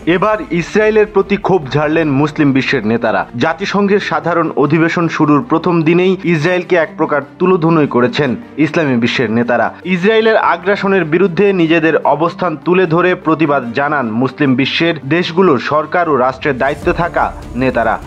এবার ইসরায়েলের প্রতি ক্ষোভ ঝাড়লেন মুসলিম বিশ্বের নেতারা। জাতিসংঘের সাধারণ অধিবেশন শুরুর প্রথম দিনেই ইসরায়েলকে এক প্রকার তুলোধুনোই করেছেন ইসলামী বিশ্বের নেতারা। ইসরায়েলের আগ্রাসনের বিরুদ্ধে নিজেদের অবস্থান তুলে ধরে প্রতিবাদ জানান মুসলিম বিশ্বের দেশগুলোর সরকার ও রাষ্ট্রের দায়িত্বে থাকা নেতারা।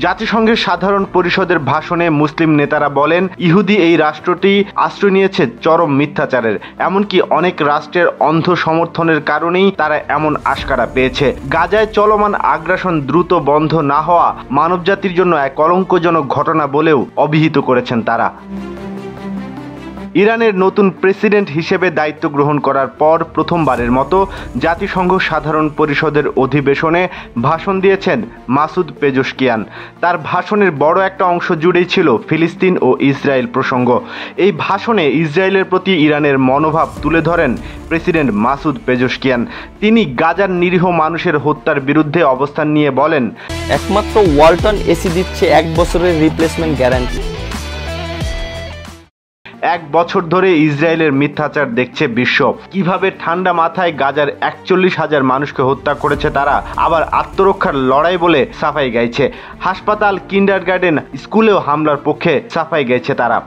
জাতিসংঘের সাধারণ পরিষদের ভাষণে মুসলিম নেতারা বলেন, ইহুদি এই রাষ্ট্রটি আশ্রয় নিয়েছে চরম মিথ্যাচারের। এমনকি অনেক রাষ্ট্রের অন্ধ সমর্থনের কারণেই তারা এমন আশকারা পেয়েছে। গাজায় চলমান আগ্রাসন দ্রুত বন্ধ না হওয়া মানবজাতির জন্য এক কলঙ্কজনক ঘটনা বলেও অভিহিত করেছেন তারা। ইরানের নতুন প্রেসিডেন্ট হিসেবে দায়িত্ব গ্রহণ করার পর প্রথমবারের মতো জাতিসংঘ সাধারণ পরিষদের অধিবেশনে ভাষণ দিয়েছেন মাসুদ পেজেশকিয়ান। তার ভাষণের বড় একটা অংশ জুড়েই ছিল ফিলিস্তিন ও ইসরায়েল প্রসঙ্গ। এই ভাষণে ইসরায়েলের প্রতি ইরানের মনোভাব তুলে ধরেন প্রেসিডেন্ট মাসুদ পেজেশকিয়ান। তিনি গাজার নিরীহ মানুষের হত্যার বিরুদ্ধে অবস্থান নিয়ে বলেন, একমাত্র ওয়ালটন এসি দিচ্ছে 1 বছরের রিপ্লেসমেন্ট গ্যারান্টি। 1 বছর ধরে ইসরায়েলের মিথ্যাচার দেখছে বিশ্ব। কিভাবে ঠান্ডা মাথায় গাজার 41,000 মানুষকে হত্যা করেছে তারা, আবার আত্মরক্ষার লড়াই বলে সাফাই গাইছে। হাসপাতাল, কিন্ডারগার্টেন, স্কুলেও হামলার পক্ষে সাফাই গাইছে তারা।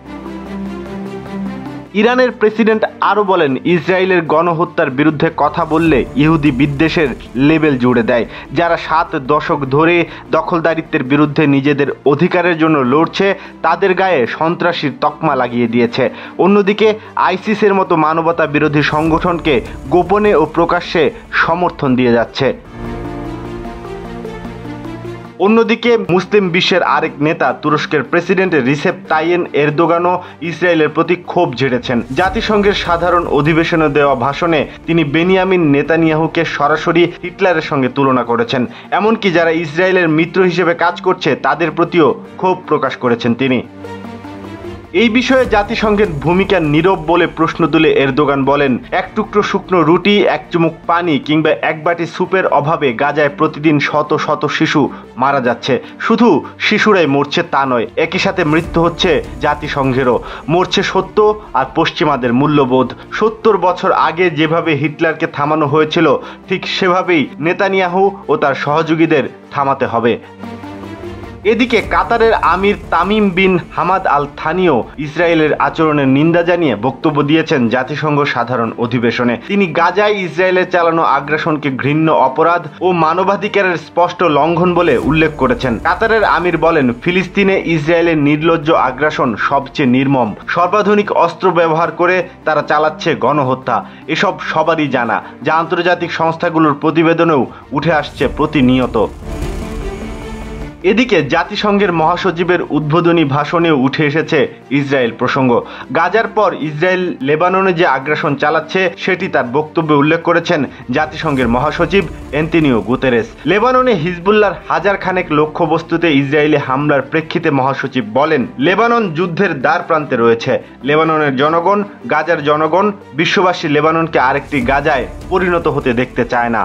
ইরানের প্রেসিডেন্ট আরও বলেন, ইসরায়েলের গণহত্যার বিরুদ্ধে কথা বললে ইহুদি বিদ্বেষের লেবেল জুড়ে দেয়। যারা 7 দশক ধরে দখলদারিত্বের বিরুদ্ধে নিজেদের অধিকারের জন্য লড়ছে তাদের গায়ে সন্ত্রাসীর তকমা লাগিয়ে দিয়েছে। অন্যদিকে আইসিসের মতো মানবতা বিরোধী সংগঠনকে গোপনে ও প্রকাশ্যে সমর্থন দিয়ে যাচ্ছে। অন্যদিকে মুসলিম বিশ্বের আরেক নেতা তুরস্কের প্রেসিডেন্ট রিসেপ তাইয়েপ এরদোগানও ইসরায়েলের প্রতি ক্ষোভ ঝেড়েছেন। জাতিসংঘের সাধারণ অধিবেশনে দেওয়া ভাষণে তিনি বেনিয়ামিন নেতানিয়াহুকে সরাসরি হিটলারের সঙ্গে তুলনা করেছেন। এমনকি যারা ইসরায়েলের মিত্র হিসেবে কাজ করছে তাদের প্রতিও ক্ষোভ প্রকাশ করেছেন তিনি। এই বিষয়ে জাতিসংঘের ভূমিকা নীরব বলে প্রশ্ন তুলে এরদোগান বলেন, এক টুকরো শুকনো রুটি, এক চুমুক পানি কিংবা এক বাটি স্যুপের অভাবে গাজায় প্রতিদিন শত শত শিশু মারা যাচ্ছে। শুধু শিশুরাই মরছে তা নয়, একই সাথে মৃত্যু হচ্ছে জাতিসংঘেরও। মরছে সত্য আর পশ্চিমাদের মূল্যবোধ। 70 বছর আগে যেভাবে হিটলারকে থামানো হয়েছিল ঠিক সেভাবেই নেতানিয়াহু ও তার সহযোগীদের থামাতে হবে। এদিকে কাতারের আমির তামিম বিন হামাদ আল থানিও ইসরায়েলের আচরণের নিন্দা জানিয়ে বক্তব্য দিয়েছেন জাতিসংঘ সাধারণ অধিবেশনে। তিনি গাজায় ইসরায়েলের চালানো আগ্রাসনকে ঘৃণ্য অপরাধ ও মানবাধিকারের স্পষ্ট লঙ্ঘন বলে উল্লেখ করেছেন। কাতারের আমির বলেন, ফিলিস্তিনে ইসরায়েলের নির্লজ্জ আগ্রাসন সবচেয়ে নির্মম। সর্বাধুনিক অস্ত্র ব্যবহার করে তারা চালাচ্ছে গণহত্যা। এসব সবারই জানা, যা আন্তর্জাতিক সংস্থাগুলোর প্রতিবেদনেও উঠে আসছে প্রতিনিয়ত। এদিকে জাতিসংঘের মহাসচিবের উদ্বোধনী ভাষণেও উঠে এসেছে ইসরায়েল প্রসঙ্গ। গাজার পর ইসরায়েল লেবাননে যে আগ্রাসন চালাচ্ছে সেটি তার বক্তব্যে উল্লেখ করেছেন জাতিসংঘের মহাসচিব অ্যান্টনিও গুতেরেস। লেবাননে হিজবুল্লাহর হাজার খানেক লক্ষ্যবস্তুতে ইসরায়েলি হামলার প্রেক্ষিতে মহাসচিব বলেন, লেবানন যুদ্ধের দ্বার প্রান্তে রয়েছে। লেবাননের জনগণ, গাজার জনগণ, বিশ্ববাসী লেবাননকে আরেকটি গাজায় পরিণত হতে দেখতে চায় না।